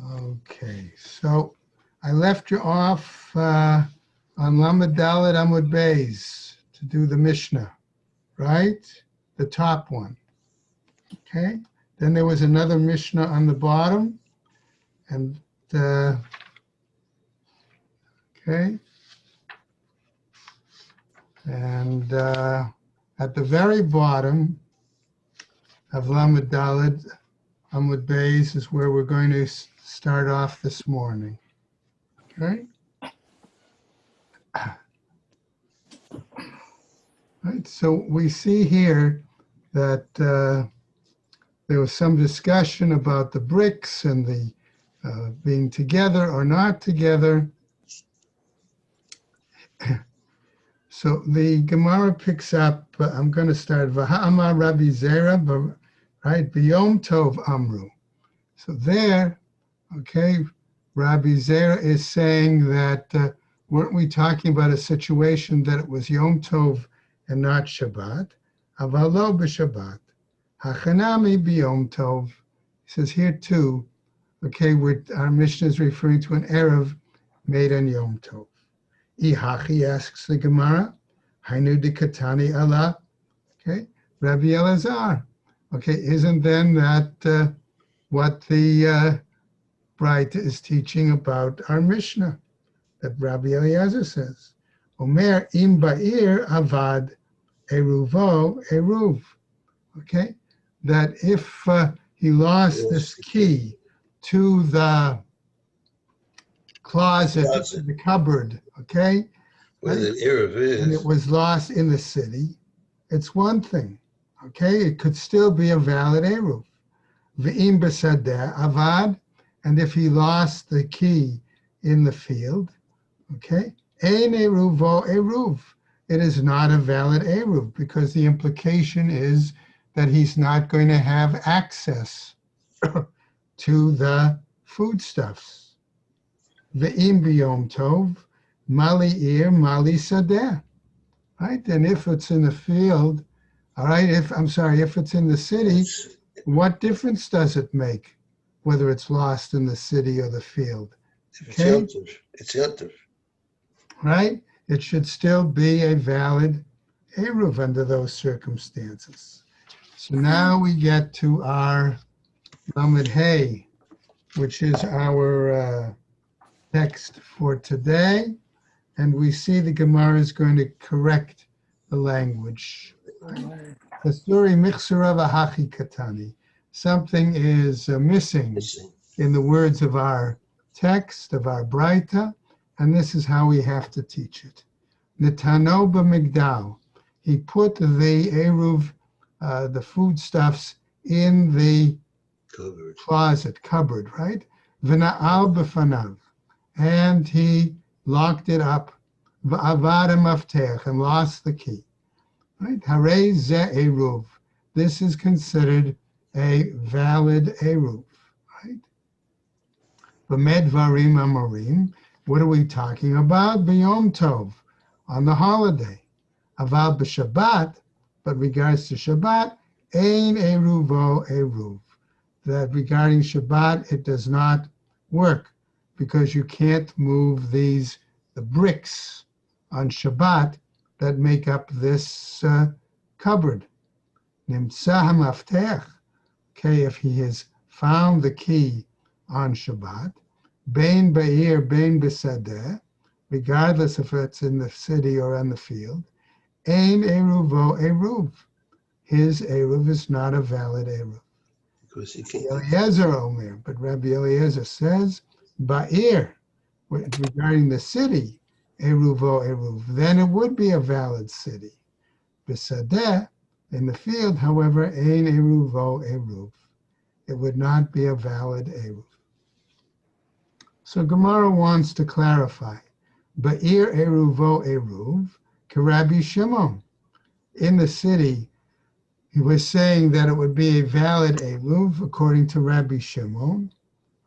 Okay, so I left you off on Lamed Dalet Amud Beis to do the Mishnah, right? The top one, okay? Then there was another Mishnah on the bottom, and okay, and at the very bottom of Lamed Dalet Amud Beis is where we're going to start off this morning, okay? Right, so we see here that there was some discussion about the bricks and the being together or not together. So the Gemara picks up, I'm going to start, V'ha'amar Rabbi Zera, right, B'yom Tov Amru. So there, okay, Rabbi Zera is saying that, weren't we talking about a situation that it was Yom Tov and not Shabbat? Aval lo b'Shabbat. Hachanami b'Yom Tov. He says here too, okay, our Mishnah is referring to an Erev made on Yom Tov. Ihachi asks the Gemara, Hainu de Katani Allah, okay, Rabbi Elazar. Okay, isn't then that what the Braita is teaching about our Mishnah that Rabbi Eliezer says? Omer im ba'ir avad eruvo eruv. Okay, that if he lost this key to the closet, to the cupboard, okay, where the Erev is, and it was lost in the city, it's one thing, okay? It could still be a valid eruv. V'im b'sadeh avad, and if he lost the key in the field, okay, ein eruvo eruv, it is not a valid eruv because the implication is that he's not going to have access to the foodstuffs. Ve'im b'yom tov, mali ir, mali sadeh. Right? And if it's in the field, all right, if it's in the city, what difference does it make whether it's lost in the city or the field? Okay? It's Yotiv. Right? It should still be a valid eruv under those circumstances. So now we get to our Lamed Hey, which is our text for today, and we see the Gemara is going to correct the language. The story Michsura v'hachi katani. Something is missing in the words of our text, of our Braita, and this is how we have to teach it. Netano b'migdal. He put the eruv, the foodstuffs, in the cupboard, right? V'na'al b'fanav. And he locked it up, v'avad ha'maftech, and lost the key. Right? Harei ze eruv. This is considered a valid eruv. Right? B'med varim amorim. What are we talking about? B'yom tov, on the holiday. Aval b'Shabbat, but regards to Shabbat, ein eruvo eruv. That regarding Shabbat, it does not work because you can't move the bricks on Shabbat that make up this cupboard. Nimtza hamaftech. Okay, if he has found the key on Shabbat, bein ba'ir, bein b'sadeh, regardless if it's in the city or on the field, ein eruvo eruv. His eruv is not a valid eruv. Because he can't. Eliezer Omer, but Rabbi Eliezer says, ba'ir, regarding the city, eruvo eruv, then it would be a valid city. B'sadeh, in the field, however, ein eruvo eruv. It would not be a valid eruv. So Gemara wants to clarify, ba'ir eruvo eruv, k'Rabbi Shimon. In the city, he was saying that it would be a valid eruv according to Rabbi Shimon,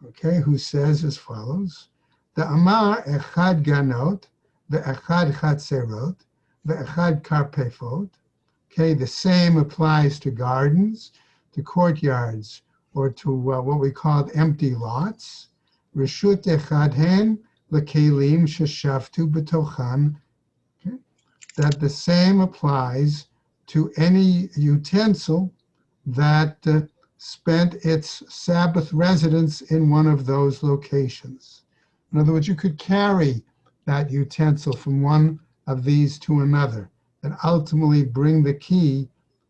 okay, who says as follows: the Amar echad ganot, the echad chatzerot, the echad karpefot. Okay, the same applies to gardens, to courtyards, or to what we call empty lots. reshut echad hen lekelim sheshavtu betochan. That the same applies to any utensil that spent its Sabbath residence in one of those locations. In other words, you could carry that utensil from one of these to another and ultimately bring the key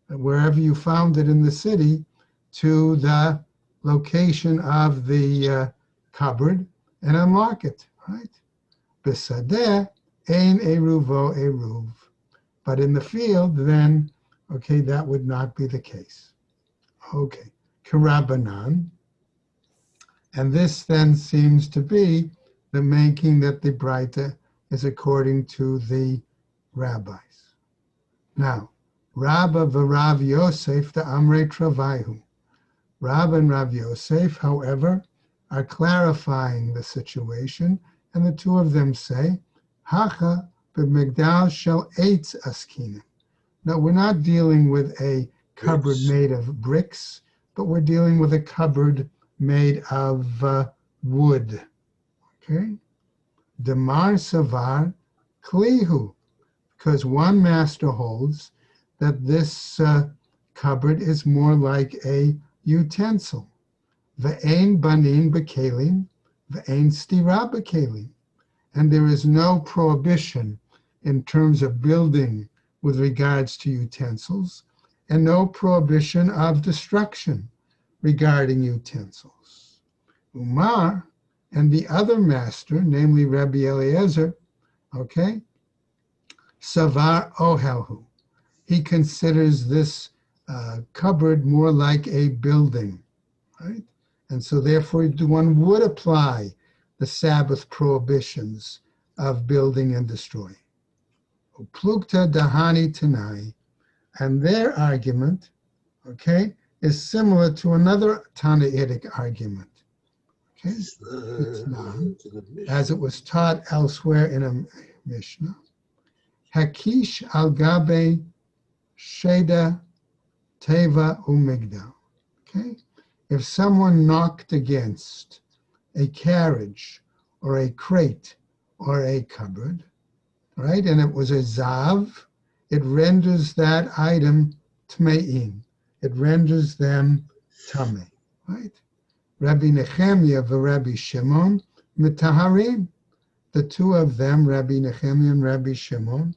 wherever you found it in the city to the location of the cupboard and unlock it, right? Besadeh ein eruvo eruv. But in the field, then, okay, that would not be the case. Okay, Karabanan. And this then seems to be the making that the Braita is according to the rabbis. Now, Rabba v'Rav Yosef the Amrei Travaihu. Rabba and Rav Yosef, however, are clarifying the situation, and the two of them say, Hacha b'migdal shel eitz askina. Now, we're not dealing with a cupboard made of bricks, but we're dealing with a cupboard made of wood. Okay? Demar savar klihu, because one master holds that this cupboard is more like a utensil. Ve'ein banin bekelim, ve'ein stira bekelim. And there is no prohibition in terms of building with regards to utensils, and no prohibition of destruction regarding utensils. Umar and the other master, namely Rabbi Eliezer, okay, savar ohelhu. He considers this cupboard more like a building, right? And so therefore one would apply the Sabbath prohibitions of building and destroying. Plukta dahani tanai, and their argument, okay, is similar to another Tanaitic argument. Okay, as it was taught elsewhere in a Mishnah. Hakish al gabe sheda teva umigdal. Okay, if someone knocked against a carriage or a crate or a cupboard, right, and it was a zav, it renders that item tme'in. It renders them tameh, right? Rabbi Nehemiah and Rabbi Shimon mitaharim. The two of them, Rabbi Nehemiah and Rabbi Shimon,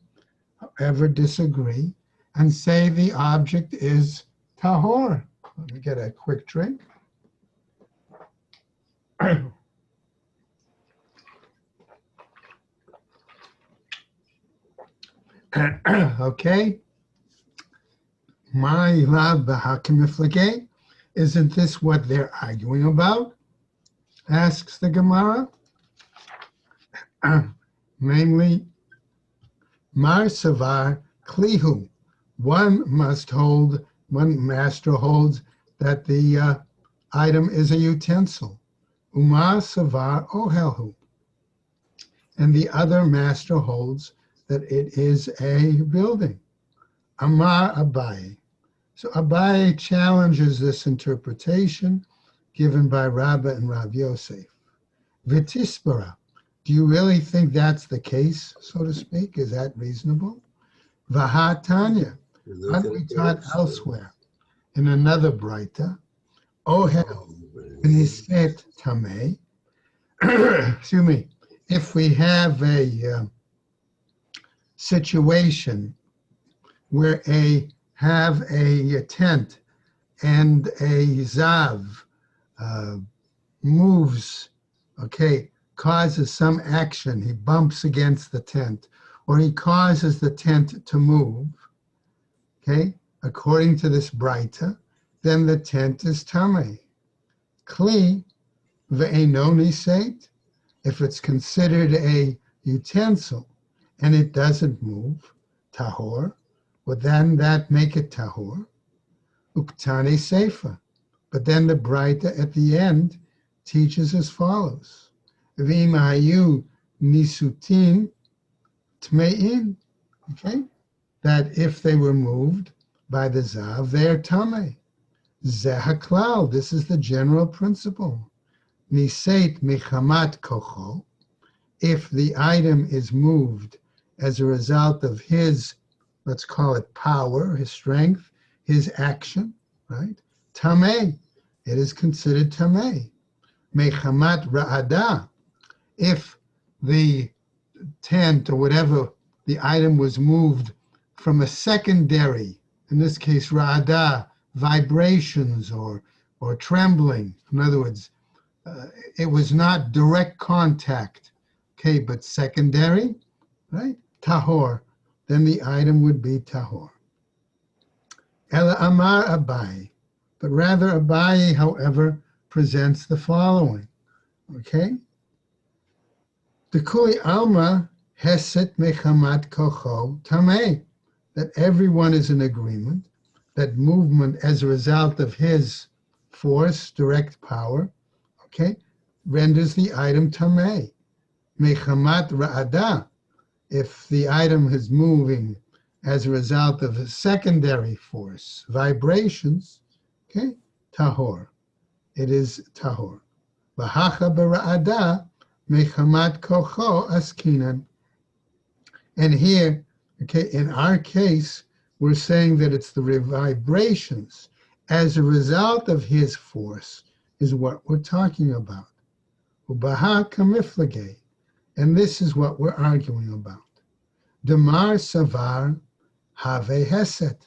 however, disagree and say the object is tahor. Let me get a quick drink. Okay. My love, Bahakimiflage, isn't this what they're arguing about? Asks the Gemara. Namely, Mar Savar Klihu. One master holds that the item is a utensil. Umar Savar Ohelhu. And the other master holds that it is a building. Amar Abaye. So Abaye challenges this interpretation given by Rabbah and Rav Yosef. Vitispara. Do you really think that's the case, so to speak? Is that reasonable? Vahatanya. Aren't we taught elsewhere in another Braita? Ohel v'niset tameh. Excuse me. If we have a situation where have a tent and a zav moves, okay, causes some action, he bumps against the tent, or he causes the tent to move, okay, according to this Braita, then the tent is tameh. Kli ve'enoni seit, if it's considered a utensil and it doesn't move, tahor, would then that make it tahor? Uktane seifa. But then the Braita at the end teaches as follows. V'im hayu nisutin tme'in. Okay? That if they were moved by the zav, they are tameh. Zehaklal. This is the general principle. niseit mechamat kocho, if the item is moved as a result of his, let's call it power, his strength, his action, right? Tameh, it is considered tameh. Mechamat ra'ada, if the tent or whatever the item was moved from a secondary, in this case ra'ada, vibrations or trembling. In other words, it was not direct contact, okay, but secondary, right? Tahor, then the item would be tahor. Ela amar Abai, but rather Abai, however, presents the following, okay? Dekuli alma heset mechamat kocho tameh, that everyone is in agreement that movement as a result of his force, direct power, okay, renders the item tameh. Mechamat ra'ada, if the item is moving as a result of a secondary force, vibrations, okay, tahor, it is tahor. V'hacha bara'ada mechamat kocho askinan. And here, okay, in our case, we're saying that it's the vibrations as a result of his force is what we're talking about. Ubaha kamiflage, and this is what we're arguing about. Damar savar have heset,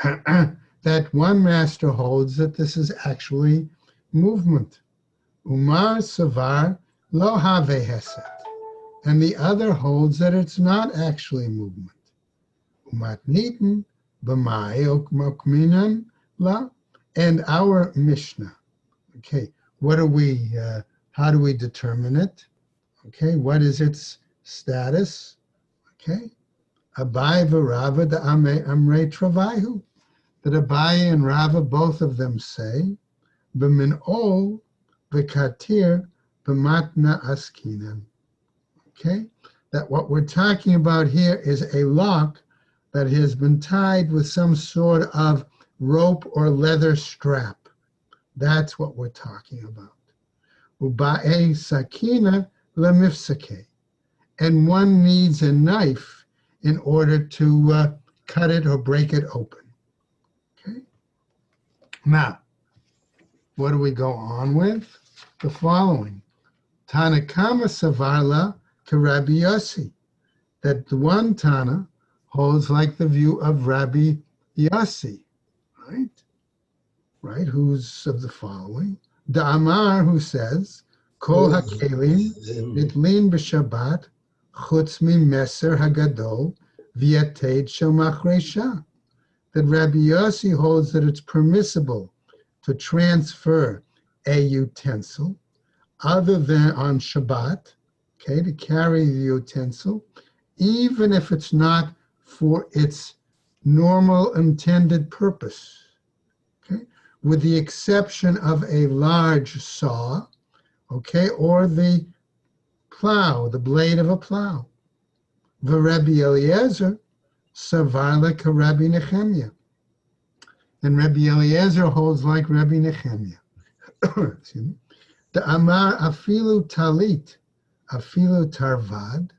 that one master holds that this is actually movement. Umar savar lo have heset, and the other holds that it's not actually movement. Umatnitin b'mai okminan la, and our Mishnah. Okay, what are we? How do we determine it? Okay, what is its status? Okay, Abai v'Rava da amrei travaihu, that Abai and Rava, both of them say, b'min'ol v'katir b'matna askinan. Okay, that what we're talking about here is a lock that has been tied with some sort of rope or leather strap. That's what we're talking about. Uba'e sakina lemifsake, and one needs a knife in order to cut it or break it open. Okay. Now, what do we go on with? The following: Tanakama savarla k'Rabbi Yossi, that the one Tana holds like the view of Rabbi Yossi, right? Right, who's of the following. Da'amar, who says, Kol hakelim nitlin b'Shabbat chutz mimeser hagadol v'yateid shel machresha, that Rabbi Yossi holds that it's permissible to transfer a utensil other than on Shabbat, okay, to carry the utensil, even if it's not for its normal intended purpose, okay, with the exception of a large saw, okay, or the plow, the blade of a plow. V'Rebbe Eliezer savar k'Rabbi Nehemiah, and Rabbi Eliezer holds like Rabbi Nehemiah. Excuse me. The Amar afilu talit, afilu tarvad,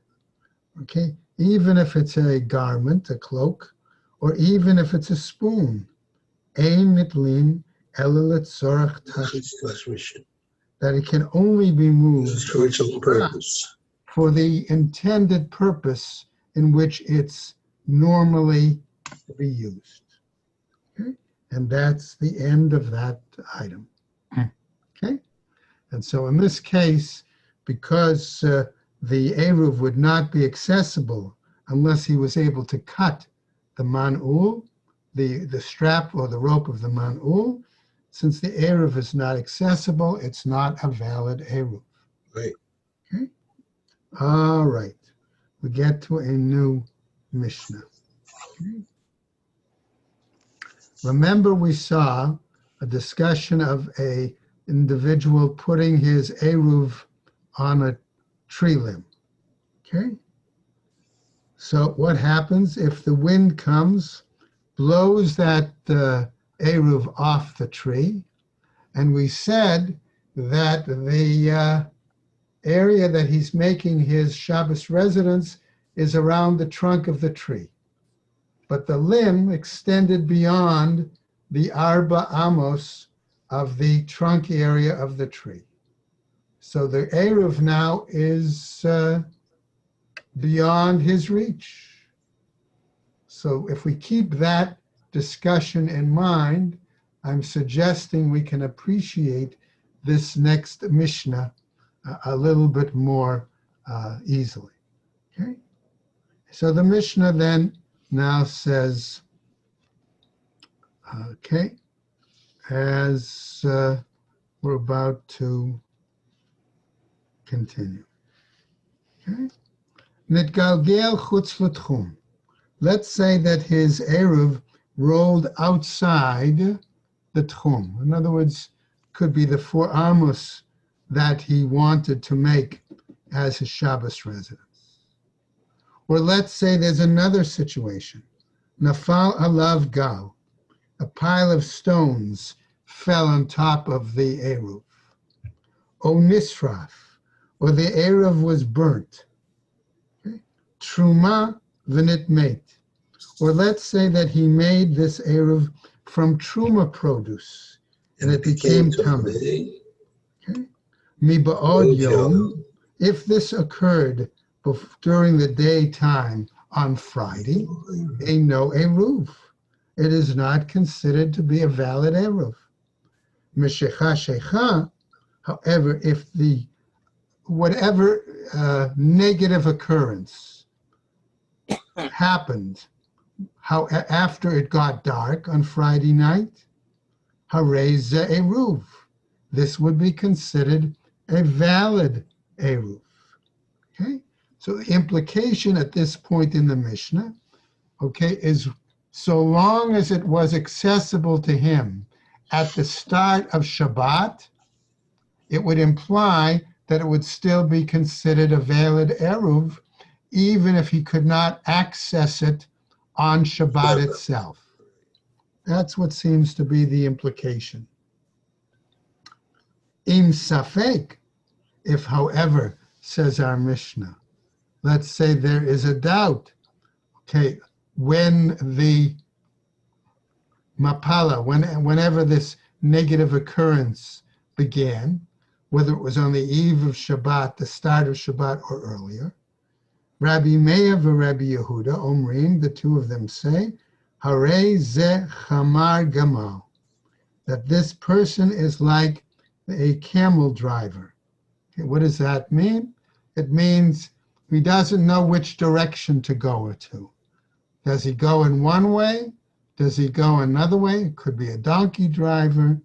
okay, even if it's a garment, a cloak, or even if it's a spoon, ein nitlin ela letzorach tashmish, that it can only be moved for its own purpose, for the intended purpose in which it's normally to be used. Okay, and that's the end of that item. Okay, and so in this case, because the Eruv would not be accessible unless he was able to cut the man'ul, the strap or the rope of the man'ul, since the Eruv is not accessible, it's not a valid Eruv. right? Okay. All right. We get to a new Mishnah. Okay. Remember, we saw a discussion of a individual putting his Eruv on a tree limb. Okay. So what happens if the wind comes, blows that Eruv off the tree? And we said that the area that he's making his Shabbos residence is around the trunk of the tree. But the limb extended beyond the Arba Amos of the trunk area of the tree. So the Eruv now is beyond his reach. So if we keep that discussion in mind, I'm suggesting we can appreciate this next Mishnah a little bit more easily. Okay? So the Mishnah then now says, okay, as we're about to continue. Okay? Nitgalgel chutz l'tchum. Let's say that his Eruv rolled outside the tchum. In other words, could be the 4 amos that he wanted to make as his Shabbos residence. Or let's say there's another situation. Nafal alav gal. A pile of stones fell on top of the Eruv. O nisraf, or the Eruv was burnt. Okay. Truma v'nit mate. Or let's say that he made this Eruv from truma produce, and it became tamei. Okay. Mi ba'od yom, if this occurred during the daytime on Friday, no Eruv. It is not considered to be a valid Eruv. Meshecha shecha, however, if the whatever negative occurrence happened after it got dark on Friday night, hareza Eruv. This would be considered a valid Eruv. Okay? So the implication at this point in the Mishnah, okay, is so long as it was accessible to him at the start of Shabbat, it would imply that it would still be considered a valid Eruv, even if he could not access it on Shabbat itself. That's what seems to be the implication. Im safek, if however, says our Mishnah, let's say there is a doubt, okay, when the mapala, whenever this negative occurrence began, whether it was on the eve of Shabbat, the start of Shabbat, or earlier, Rabbi Meir and Rabbi Yehuda, Omrim, the two of them say, Harei ze chamar gamal, that this person is like a camel driver. Okay, what does that mean? It means he doesn't know which direction to go to. Does he go in one way? Does he go another way? It could be a donkey driver,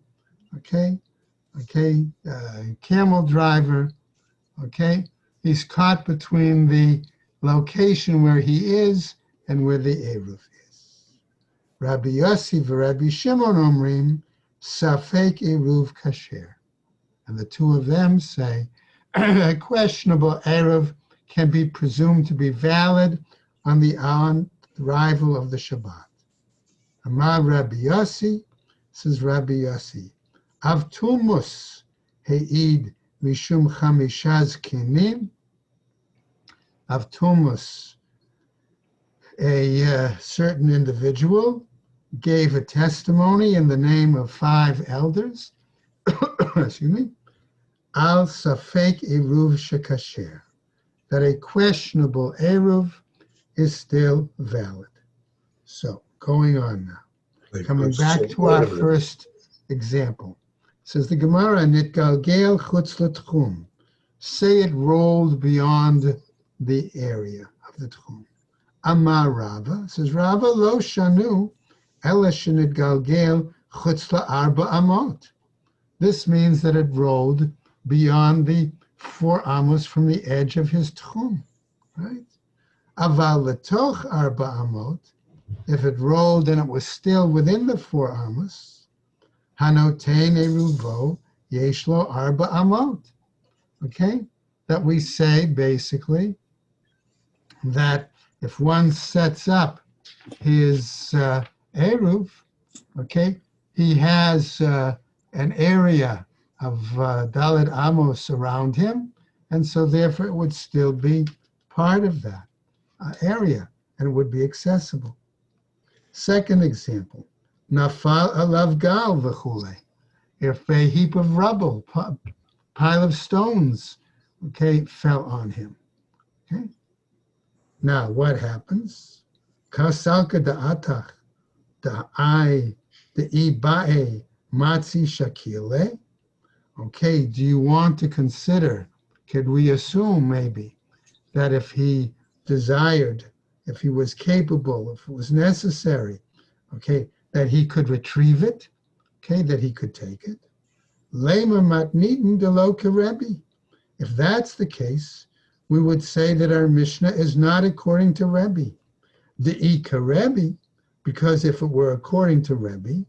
okay, camel driver, okay. He's caught between the location where he is and where the Eruv is. Rabbi Yossi and Rabbi Shimon Omrim, Safek Eruv Kasher. And the two of them say a questionable Eruv can be presumed to be valid on the arrival of the Shabbat. Amar Rabbi Yossi, says Rabbi Yossi, Avtumus He'id Mishum Chamishaz Kinim. Avtumus, a certain individual, gave a testimony in the name of 5 elders, excuse me, Al Safek Eruv Shekasher, that a questionable Eruv is still valid. So, going on now. Coming back to our first example. It says the Gemara, Nitgalgel chutz l'tchum. Say it rolled beyond the area of the tchum. Amar Rava, says Rava, lo shanu, ela shenitgalgel chutz la'arba amot. This means that it rolled beyond the 4 amos from the edge of his tchum, right? Aval letoch arba amot, if it rolled and it was still within the 4 amos, hanotein eruvo yeshlo arba amot. Okay, that we say basically that if one sets up his eruv, okay, he has an area of Dalit Amos around him, and so therefore it would still be part of that area and would be accessible. Second example, Nafal alav gal v'chule. If a heap of rubble, pile of stones, okay, fell on him. Okay. Now what happens? Kasalka da'atach da'ai da'i matzi shakile. Okay, do you want to consider, could we assume maybe that if he desired, if he was capable, if it was necessary, okay, that he could retrieve it, okay, that he could take it? Lema matnitin de lo karebi. If that's the case, we would say that our Mishnah is not according to Rebbe. De'ika Rebbe, because if it were according to Rebbe,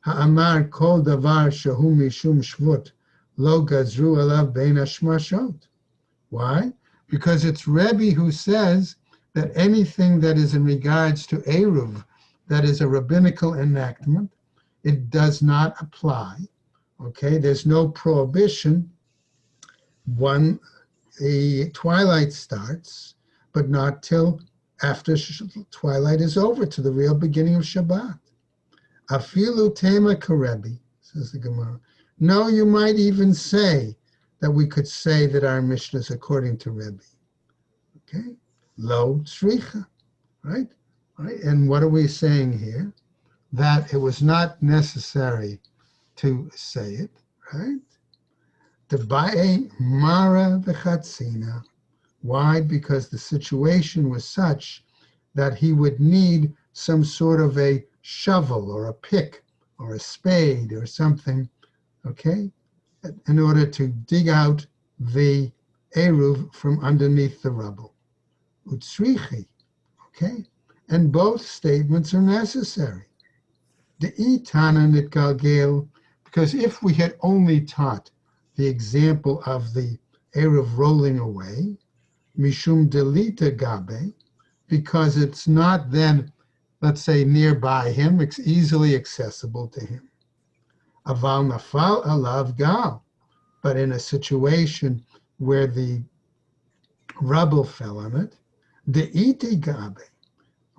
ha'amar kol davar shahu mishum shvut lo gazru alav bein hashmashot. Why? Because it's Rebbe who says that anything that is in regards to Eruv, that is a rabbinical enactment, it does not apply. Okay, there's no prohibition. One, the twilight starts, but not till after twilight is over, to the real beginning of Shabbat. Afilu tema karebi, says the Gemara. No, you might even say that we could say that our Mishnah is according to Rebbe. Okay, lo tzricha, right? Right. And what are we saying here? That it was not necessary to say it, right? Debae mara v'chatzina. Why? Because the situation was such that he would need some sort of a shovel or a pick or a spade or something, okay, in order to dig out the eruv from underneath the rubble. Utsrichi, okay? And both statements are necessary. De'itana nitgalgel, because if we had only taught the example of the eruv rolling away, mishum delita gabe, because it's not then, let's say, nearby him, it's easily accessible to him. Aval nafal alav gal, but in a situation where the rubble fell on it, de'iti gabe,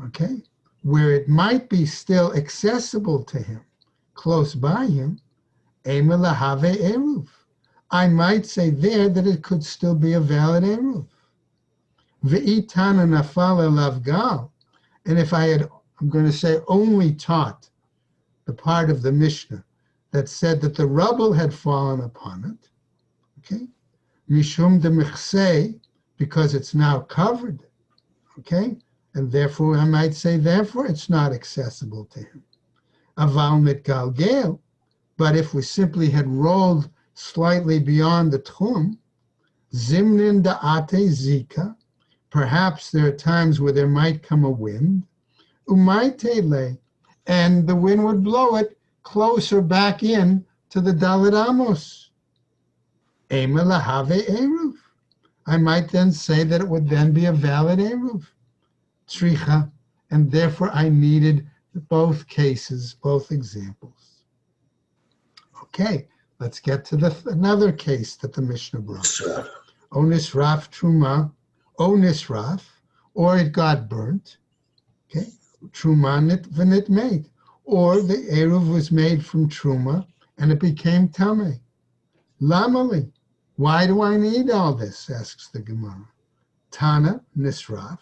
okay, where it might be still accessible to him, close by him, ema lahave eruv. I might say there that it could still be a valid eruv. Ve'itana nafal alav gal, and if I had, I'm going to say, only taught the part of the Mishnah that said that the rubble had fallen upon it, okay, mishum de michsei, because it's now covered, okay, and therefore I might say, therefore it's not accessible to him. Aval mitgalgel, but if we simply had rolled slightly beyond the tchum, zimnin da'ate zika, perhaps there are times where there might come a wind, umaitele, and the wind would blow it closer back in to the Dalit Amos. Ema lahave eruv. I might then say that it would then be a valid eruv. Tzricha, and therefore I needed both cases, both examples. Okay, let's get to another case that the Mishnah brought. Onis raf truma, onis raf, or it got burnt. Okay, truma v'nit made, or the eruv was made from truma and it became tameh. Lamali, why do I need all this? Asks the Gemara. Tana nisraf.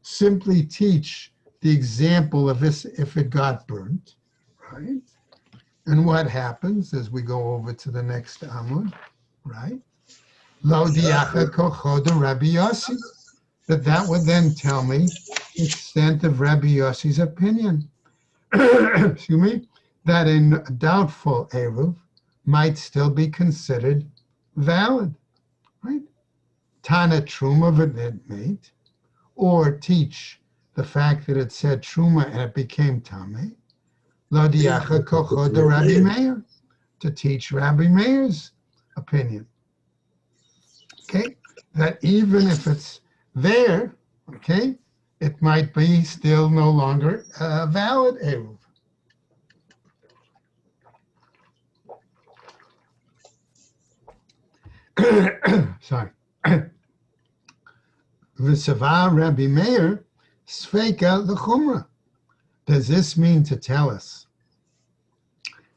Simply teach the example of this if it got burnt, right? And what happens as we go over to the next Amud, right? Lo diacha kochoda Rabbi Yossi. That would then tell me the extent of Rabbi Yossi's opinion. Excuse me, that a doubtful eruv might still be considered valid, right? Tana truma v'nit, or teach the fact that it said truma and it became tameh. Lo diacha kochoda Rabbi Meir, to teach Rabbi Meir's opinion. Okay, that even if it's there, okay, it might be still no longer a valid eruv. Sorry. V'sava Rabbi Meir Sveika l'chumra. Does this mean to tell us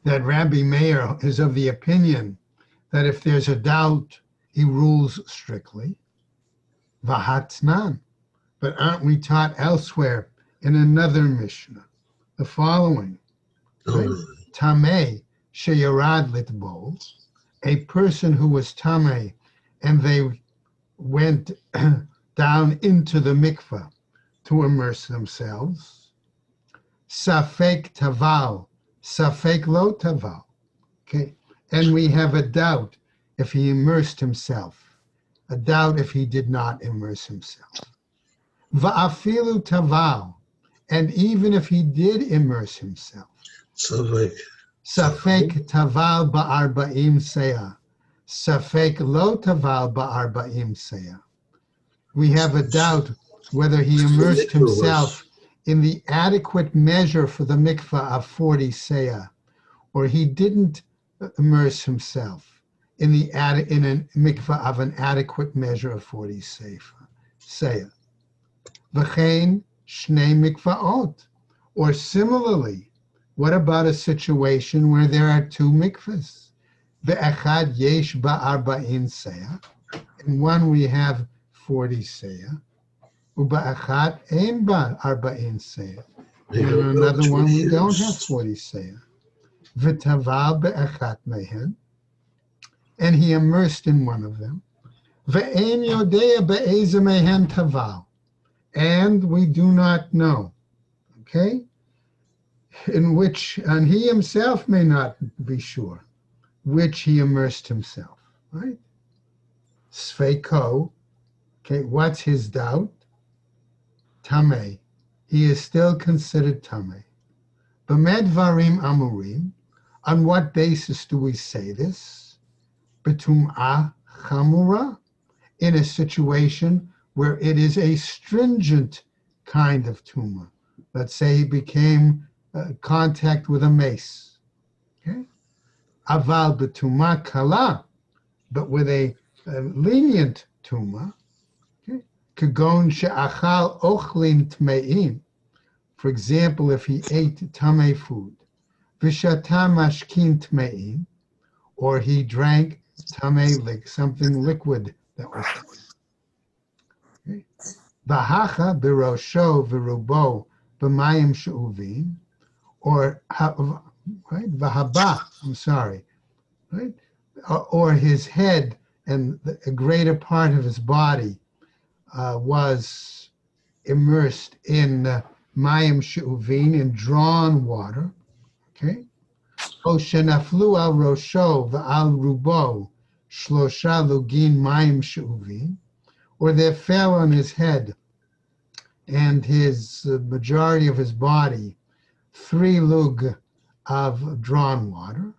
that Rabbi Meir is of the opinion that if there's a doubt, he rules strictly? Vahatnan. But aren't we taught elsewhere in another Mishnah the following? Right? Tameh sheyarad litbol, a person who was tameh and they went down into the mikveh to immerse themselves. Safek taval, safek lo taval. Okay, and we have a doubt if he immersed himself, a doubt if he did not immerse himself. Va'afilu taval, and even if he did immerse himself. Safek taval ba'arba'im seah, safek lo taval ba'arba'im seah. We have a doubt whether he immersed himself in the adequate measure for the mikveh of 40 seah, or he didn't immerse himself in a mikveh of an adequate measure of 40 seah. V'chein shnei mikvaot. Or similarly, what about a situation where there are two mikvahs? Be'echad yesh ba'arba'in seah. In one we have 40 seah. U'ba'echad ein ba'arba'in seah. And in another one we don't have 40 seah. V'taval be'echad mehen. And he immersed in one of them. Ve'ein yodea be'eze mehen taval. And we do not know, okay, in which, and he himself may not be sure, which he immersed himself, right? Sveiko, okay, what's his doubt? Tameh, he is still considered tameh. B'med varim amurim, on what basis do we say this? Betum'ah chamura, in a situation where it is a stringent kind of tumor. Let's say he became contact with a mace. Okay? Aval b'tumah kala, but with a lenient tumor. Okay? Kagon she'achal ochlin tme'in. For example, if he ate tamei food, v'shata mashkin tme'in, or he drank tamei, something liquid that was. V'hacha b'rosho v'rubo b'mayim she'uvin, or right, v'haba, I'm sorry, right, or his head and a greater part of his body was immersed in mayim she'uvin, in drawn water, okay? O shenaflu al rosho v'al rubo shlosha lugin mayim she'uvin, or there fell on his head and his majority of his body 3 lug of drawn water,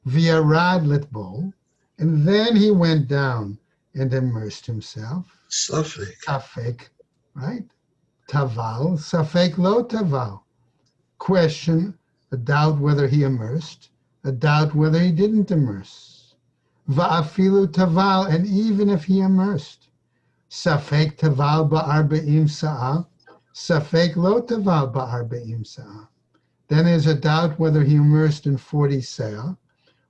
v'yarad litbol, and then he went down and immersed himself. Safek, right? Taval, safek lo taval. Question, a doubt whether he immersed, a doubt whether he didn't immerse. Va'afilu taval, and even if he immersed. Safek taval ba'arba'im sa'ah, safek lo taval ba'arba'im sa'ah. Then there's a doubt whether he immersed in 40 seah,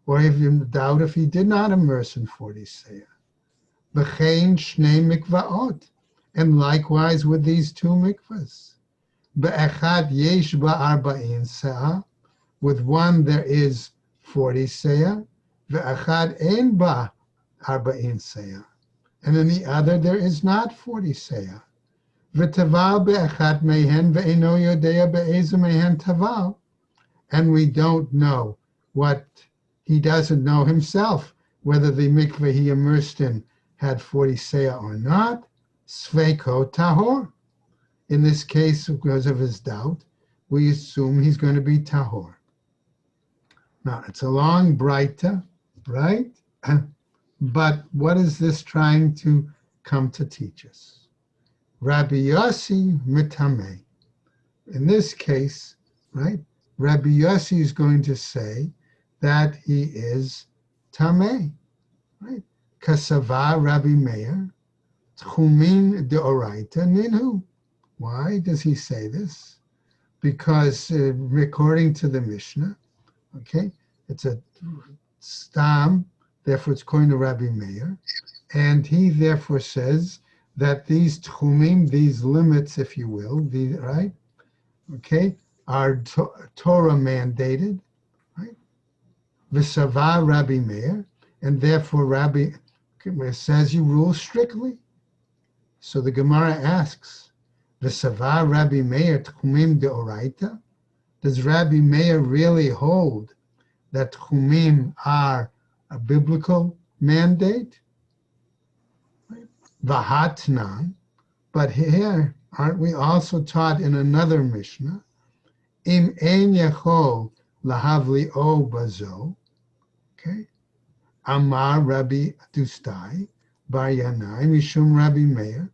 or if you doubt if he did not immerse in 40 seah. V'chein shnei mikvaot, and likewise with these two mikvahs. Be'echad yesh ba'arba'in seah, with one there is 40 seah, ve'echad ein ba'arba'in seah. And in the other, there is not 40 seah. V'taval be'echat mehen ve'eno yodea be'eze mehen taval. And we don't know what, he doesn't know himself, whether the mikveh he immersed in had 40 seah or not. Sveiko tahor. In this case, because of his doubt, we assume he's going to be tahor. Now, it's a long breita, right? But what is this trying to come to teach us? Rabbi Yossi mitameh. In this case, right, Rabbi Yossi is going to say that he is tameh, right? Kasava Rabbi Meir, Tchumin deoraita ninhu. Why does he say this? Because according to the Mishnah, okay, it's a stam, therefore it's according to Rabbi Meir, and he therefore says that these tchumim, these limits, if you will, right, okay, are Torah mandated, right? V'sava Rabbi Meir, and therefore Rabbi says you rule strictly. So the Gemara asks, V'sava Rabbi Meir tchumim deoraita? Does Rabbi Meir really hold that tchumim are a biblical mandate? V'hatnan, but here aren't we also taught in another Mishnah, Im ein yachol lahavli o bazo, okay, Amar Rabbi Dustai, Bar Yanai, Mishum Rabbi Meir.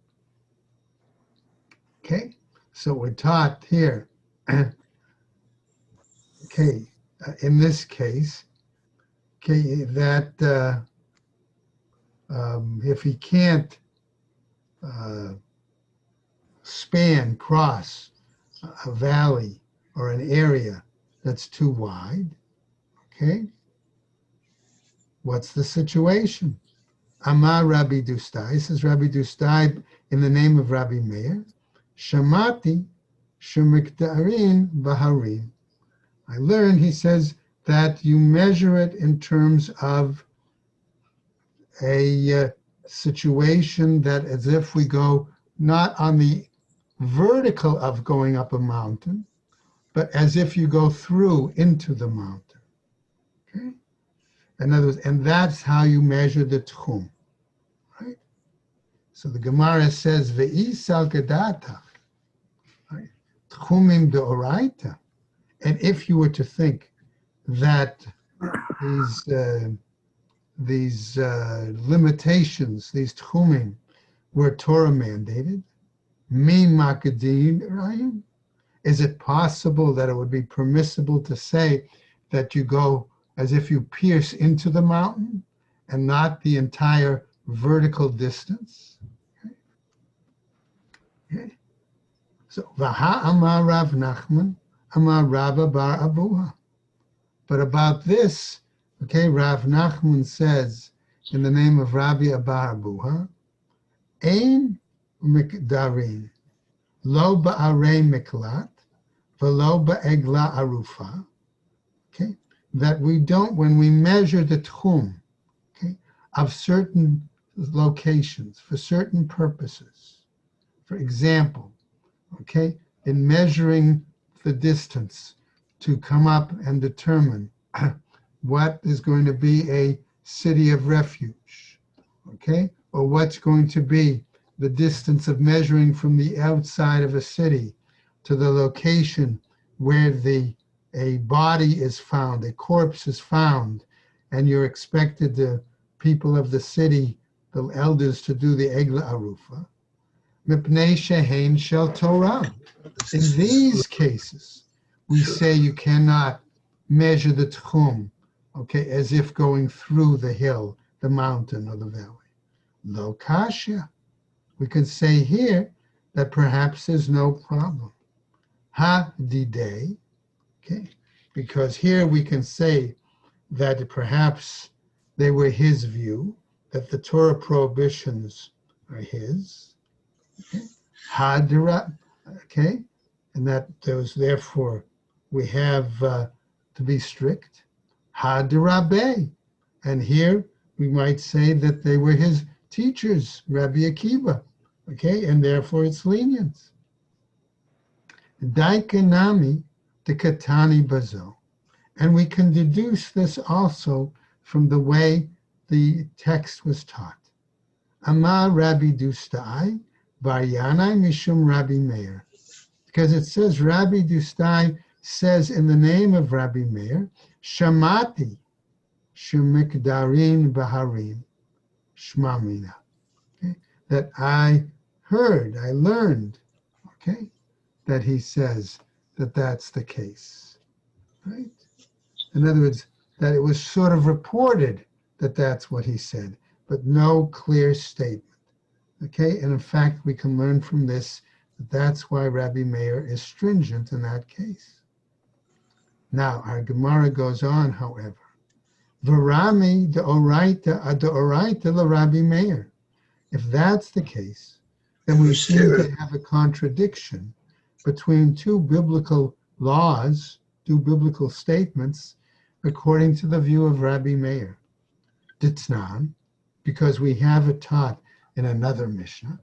Okay, so we're taught here, okay, in this case, okay, that if he can't cross a valley or an area that's too wide, okay, what's the situation? Amar Rabbi Dustai, says Rabbi Dustai in the name of Rabbi Meir, Shamati Shemikdarin Baharim. I learned, he says, that you measure it in terms of a situation that as if we go not on the vertical of going up a mountain, but as if you go through into the mountain. Okay? In other words, and that's how you measure the tchum. Right? So the Gemara says, Ve'isal gadata, right? Tchumim deoraita. And if you were to think that these limitations, these tchumim, were Torah mandated, mi makadin rayim, is it possible that it would be permissible to say that you go as if you pierce into the mountain and not the entire vertical distance? Okay. So, Vaha Amar Rav Nachman, Amar Rabba Bar Abuha. But about this, okay, Rav Nachman says in the name of Rabbi Bar Abuha, Ein mikdarin, lo ba'arei miklat, v'lo ba'egla arufa. Okay, that we don't, when we measure the tchum, okay, of certain locations for certain purposes. For example, okay, in measuring the distance to come up and determine what is going to be a city of refuge, okay, or what's going to be the distance of measuring from the outside of a city to the location where a body is found, a corpse is found, and you're expected the people of the city, the elders, to do the Egla Arufa. Mipnei shehein shel Torah. In these cases, we say you cannot measure the tchum, okay, as if going through the hill, the mountain, or the valley. Lo kasha. We could say here that perhaps there's no problem. Ha didei, okay, because here we can say that perhaps they were his view, that the Torah prohibitions are his. Okay. Ha dira, okay, and that those therefore we have to be strict. Ha dirabe, and here we might say that they were his teachers, Rabbi Akiva, okay, and therefore it's lenient. Daikanami de katani bazo, and we can deduce this also from the way the text was taught. Amar Rabbi Dustai, Bar Yanai Mishum Rabbi Meir, because it says Rabbi Dustai says in the name of Rabbi Meir, Shamati Shemikdarin Baharim Shmamina, okay, that I heard, I learned, okay, that he says that that's the case, right? In other words, that it was sort of reported that that's what he said, but no clear statement. Okay, and in fact, we can learn from this that that's why Rabbi Meir is stringent in that case. Now, our Gemara goes on, however. Varami deoraita la Rabbi Meir. If that's the case, then we seem to have a contradiction between two biblical laws, two biblical statements, according to the view of Rabbi Meir. Ditznan, because we have it taught in another Mishnah.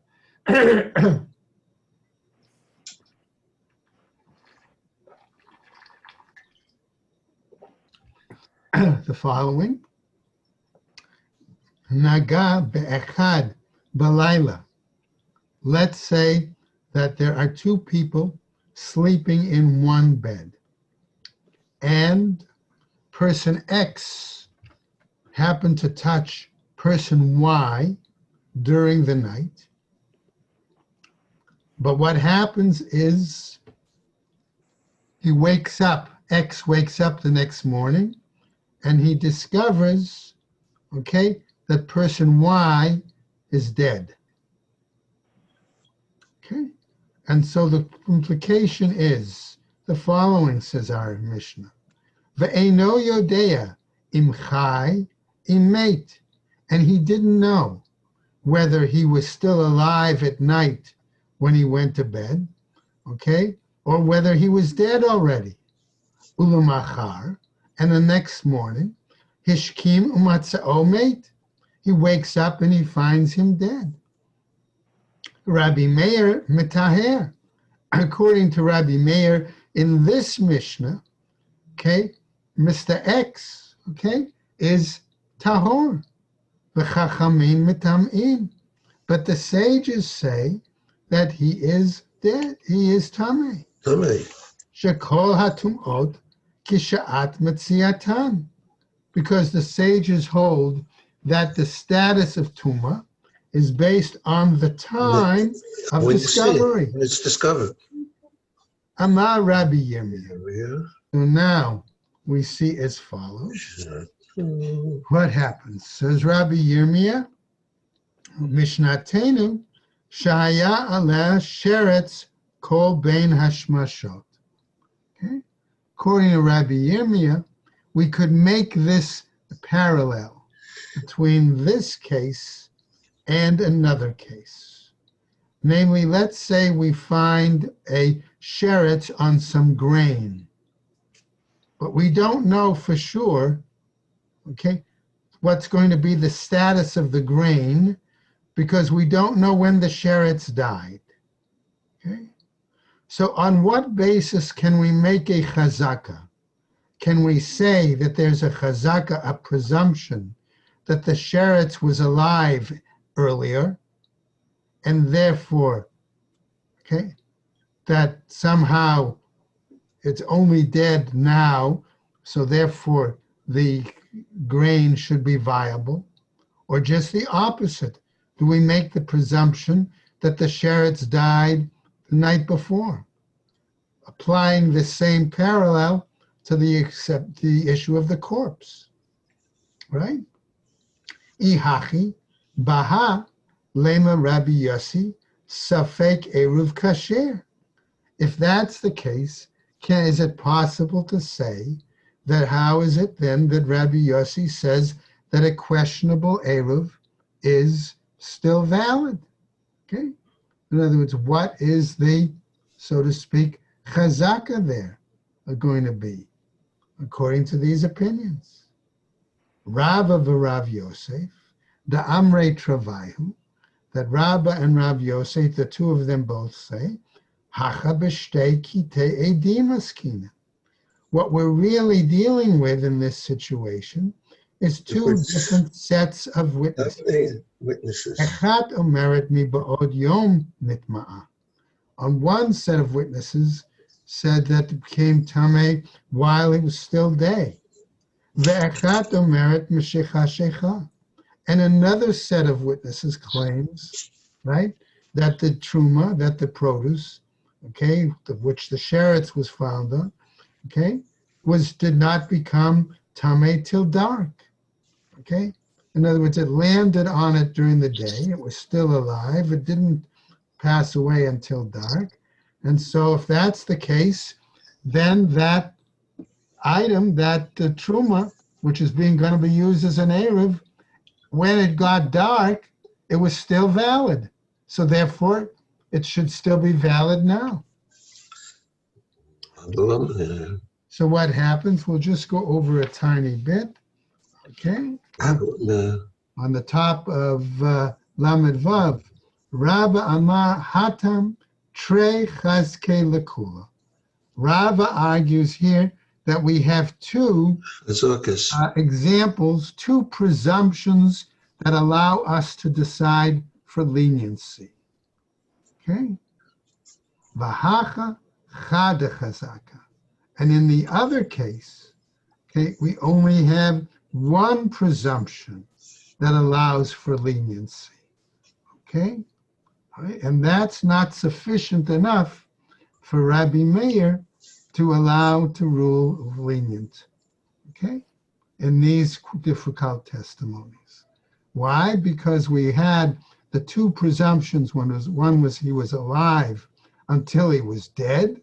The following. Naga be'echad balayla. Let's say that there are two people sleeping in one bed, and person X happened to touch person Y during the night. But what happens is he wakes up, X wakes up the next morning, and he discovers, okay, that person Y is dead. Okay? And so the implication is the following, says our Mishnah. Ve'eno yodea im chai im meit. And he didn't know whether he was still alive at night when he went to bed, okay, or whether he was dead already. Ulamachar, and the next morning, hishkim umatzao meit. He wakes up and he finds him dead. Rabbi Meir metaher. According to Rabbi Meir, in this Mishnah, okay, Mr. X, okay, is tahor. V'chachamim metam'in. But the sages say that he is dead. He is tamei. Tamei. Shekol hatumot kisha'at metziatan. Because the sages hold that the status of tuma is based on the time of discovery. It's discovered. Amar Rabbi Yirmiyah. So now we see as follows. What happens? Says Rabbi Yirmiyah, Mishnatenu, Shaya aleh sheretz kol bein hashmashot. Okay? According to Rabbi Yirmiyah, we could make this parallel between this case and another case. Namely, let's say we find a sheretz on some grain, but we don't know for sure, okay, what's going to be the status of the grain because we don't know when the sheretz died. Okay? So on what basis can we make a chazaka? Can we say that there's a chazaka, a presumption, that the sheretz was alive earlier, and therefore, okay, that somehow it's only dead now, so therefore the grain should be viable? Or just the opposite? Do we make the presumption that the sheretz died the night before? Applying the same parallel to the issue of the corpse, right? Ihachi, Baha, Lema Rabbi Yossi, Safek Eruv Kasher. If that's the case, is it possible to say that how is it then that Rabbi Yossi says that a questionable Eruv is still valid? Okay? In other words, what is the, so to speak, chazaka there going to be, according to these opinions? Rava v'Rav Yosef, the Amrei Travayu, that Rabba and Rav Yosef, the two of them both say, Hacha b'shtei kitei edim askina. What we're really dealing with in this situation is two different sets of witnesses. Echat omeret mi ba'od yom nitma'a. On one set of witnesses said that it became tamei while it was still day. Ve'echat omeret m'shecha shecha. And another set of witnesses claims, right, that the truma, that the produce, okay, of which the sheretz was found on, okay, did not become tamei till dark, okay. In other words, it landed on it during the day. It was still alive. It didn't pass away until dark. And so if that's the case, then that item, that truma, which is being going to be used as an Erev, when it got dark, it was still valid. So therefore, it should still be valid now. So what happens, we'll just go over a tiny bit, okay? On the top of Lamed Vav, Rava Amar Hatam Trei Chazke Lekula. Rava argues here that we have two examples, two presumptions that allow us to decide for leniency. Okay? Vahacha chada chazaka. And in the other case, okay, we only have one presumption that allows for leniency. Okay? All right? And that's not sufficient enough for Rabbi Meir to allow to rule lenient. Okay? In these difficult testimonies. Why? Because we had the two presumptions. One was he was alive until he was dead,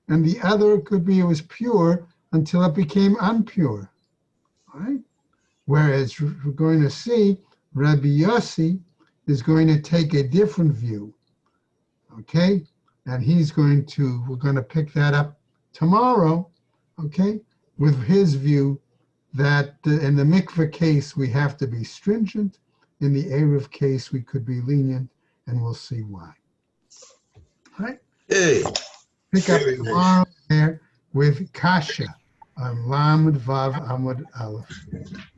and the other could be he was pure until it became impure. Right? Whereas we're going to see Rabbi Yossi is going to take a different view. Okay? And we're going to pick that up tomorrow, okay, with his view that in the mikveh case, we have to be stringent. In the Erev case, we could be lenient, and we'll see why. All right? Hey, Pick up tomorrow there with Kasha on Lamed Vav Amud Aleph.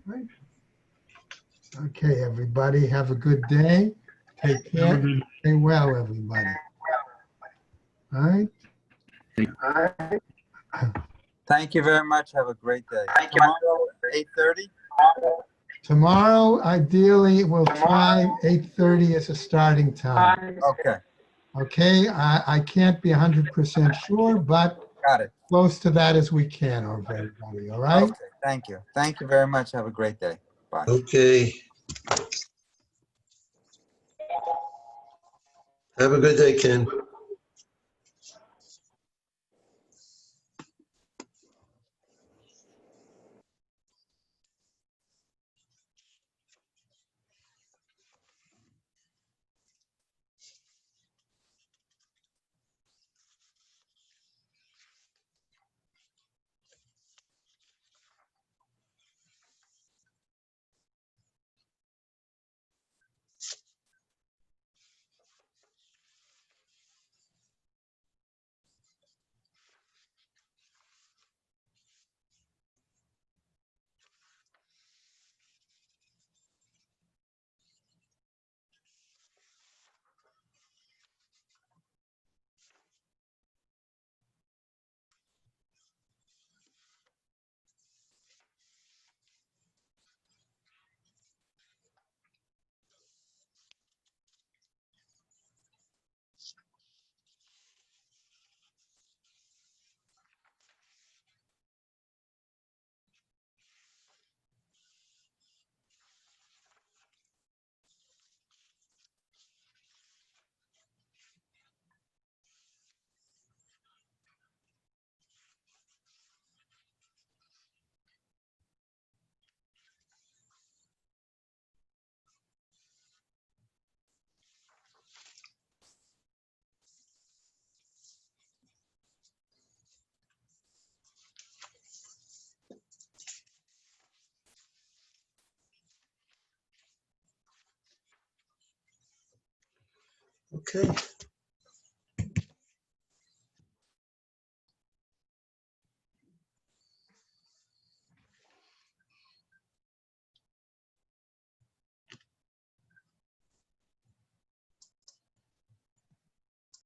Right? Okay, everybody, have a good day. Take care. Stay well, everybody. All right? Thank you very much. Have a great day. Tomorrow, 8:30? Tomorrow, ideally, we'll try 8:30 as a starting time. Okay, Okay, I can't be 100% sure, but got it. close to that as we can, everybody, all right? Okay, thank you. Thank you very much. Have a great day. Bye. okay. Have a good day, Ken. Okay.